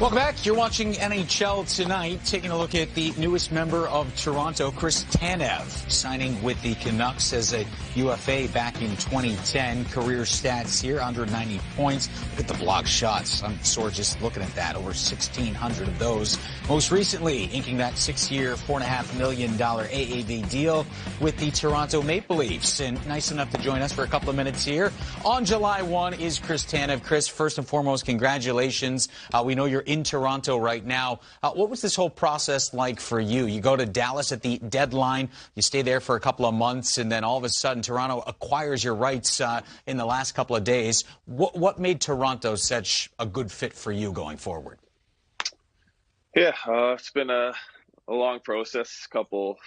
Welcome back. You're watching NHL Tonight, taking a look at the newest member of Toronto, Chris Tanev, signing with the Canucks as a UFA back in 2010. Career stats here, 190 points. Look at the blocked shots. I'm sore just looking at that. Over 1,600 of those. Most recently, inking that 6-year, $4.5 million AAV deal with the Toronto Maple Leafs. And nice enough to join us for a couple of minutes here. On July 1 is Chris Tanev. Chris, first and foremost, congratulations. We know you're in Toronto right now. What was this whole process like for you? You go to Dallas at the deadline, you stay there for a couple of months, and then all of a sudden Toronto acquires your rights in the last couple of days. What made Toronto such a good fit for you going forward? Yeah, it's been a long process, couple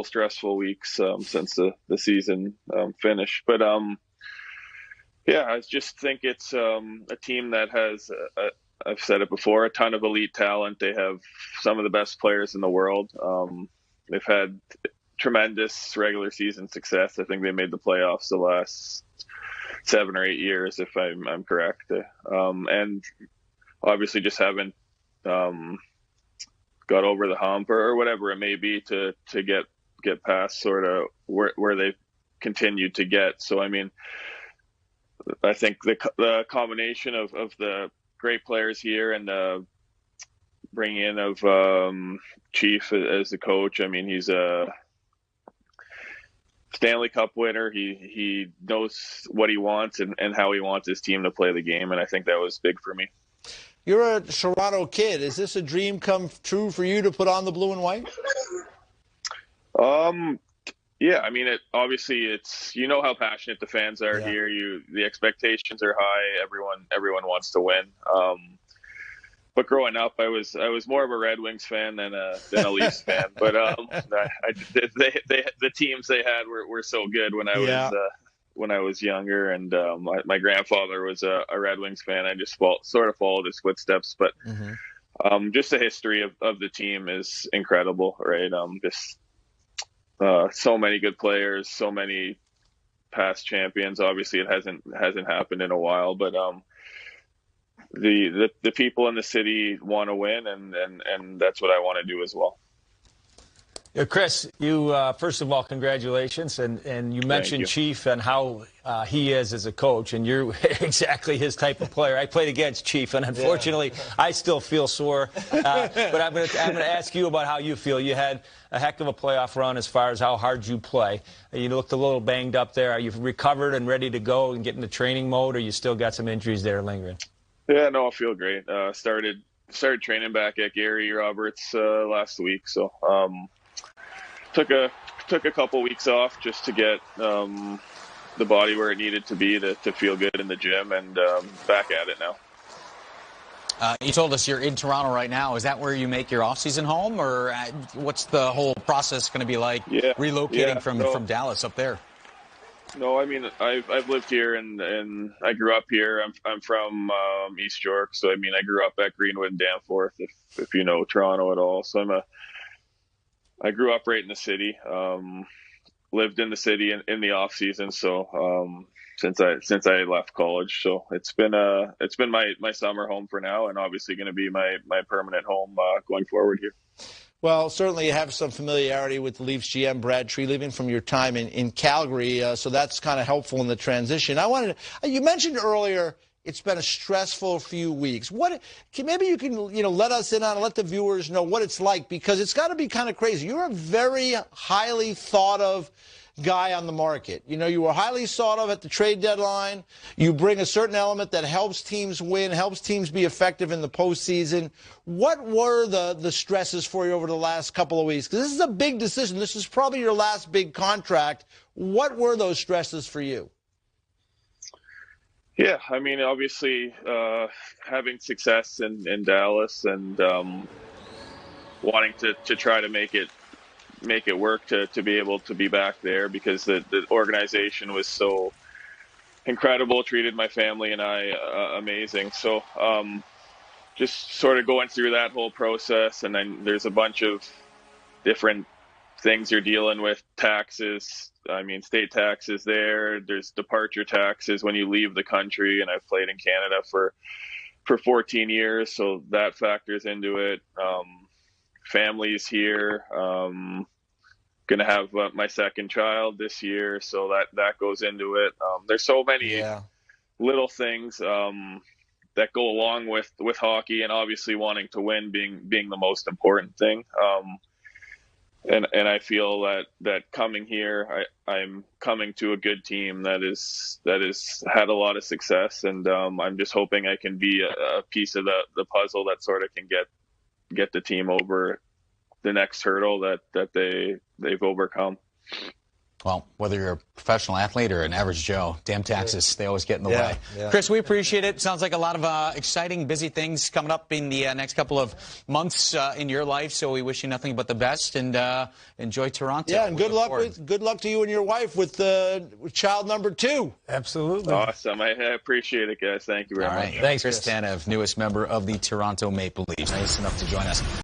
stressful weeks since the season finished. But yeah, I just think it's a team that has I've said it before, a ton of elite talent. They have some of the best players in the world. They've had tremendous regular season success. I think they made the playoffs the last 7 or 8 years, if I'm correct. And obviously just haven't got over the hump or whatever it may be to get past sort of where they've continued to get. So, I mean, I think the combination of the great players here and bringing in of Chief as the coach. I mean, he's a Stanley Cup winner. He knows what he wants and how he wants his team to play the game, and I think that was big for me. You're a Toronto kid. Is this a dream come true for you to put on the blue and white? Yeah, I mean, obviously it's, you know how passionate the fans are here. The expectations are high. Everyone wants to win. But growing up, I was more of a Red Wings fan than a Leafs fan. But the teams they had were so good when I was younger, and my grandfather was a Red Wings fan. I just sort of followed his footsteps. But just the history of the team is incredible, right? So many good players, so many past champions. Obviously, it hasn't happened in a while, but the people in the city want to win, and that's what I want to do as well. Yeah, Chris, you first of all, congratulations, and you mentioned Chief and how he is as a coach, and you're exactly his type of player. I played against Chief, and unfortunately, I still feel sore. But I'm going to ask you about how you feel. You had a heck of a playoff run as far as how hard you play. You looked a little banged up there. Are you recovered and ready to go and get into training mode, or you still got some injuries there lingering? Yeah, no, I feel great. Started training back at Gary Roberts last week, so. Took a couple weeks off just to get the body where it needed to be to feel good in the gym, and back at it now. You told us you're in Toronto right now. Is that where you make your off-season home, or what's the whole process going to be like relocating from Dallas up there? No, I mean, I've lived here and I grew up here. I'm from East York, so I mean, I grew up at Greenwood and Danforth, if you know Toronto at all. So I grew up right in the city, lived in the city in the off season. So since I left college, so it's been my summer home for now, and obviously going to be my permanent home going forward here. Well, certainly you have some familiarity with the Leafs GM, Brad Treliving, from your time in Calgary, so that's kind of helpful in the transition. You mentioned earlier it's been a stressful few weeks. Maybe you can let us in on, let the viewers know what it's like, because it's got to be kind of crazy. You're a very highly thought of guy on the market. You were highly sought of at the trade deadline. You bring a certain element that helps teams win, helps teams be effective in the postseason. What were the stresses for you over the last couple of weeks? Because this is a big decision. This is probably your last big contract. What were those stresses for you? Yeah, I mean, obviously, having success in Dallas and wanting to try to make it work to be able to be back there, because the organization was so incredible, treated my family and I amazing. So just sort of going through that whole process, and then there's a bunch of different things you're dealing with. Taxes, I mean, state taxes there's departure taxes when you leave the country, and I've played in Canada for for 14 years, so that factors into it. Family's here. Going to have my second child this year, so that goes into it. There's so many little things that go along with hockey, and obviously wanting to win being the most important thing. And I feel that coming here, I'm coming to a good team that is had a lot of success, and I'm just hoping I can be a piece of the puzzle that sort of can get the team over the next hurdle that they've overcome. Well, whether you're a professional athlete or an average Joe, damn taxes, they always get in the way. Yeah. Chris, we appreciate it. Sounds like a lot of exciting, busy things coming up in the next couple of months in your life, so we wish you nothing but the best, and enjoy Toronto. Yeah, and good luck to you and your wife with child number 2. Absolutely. Awesome. I appreciate it, guys. Thank you very much. Thanks, Chris Tanev, newest member of the Toronto Maple Leafs. Nice enough to join us.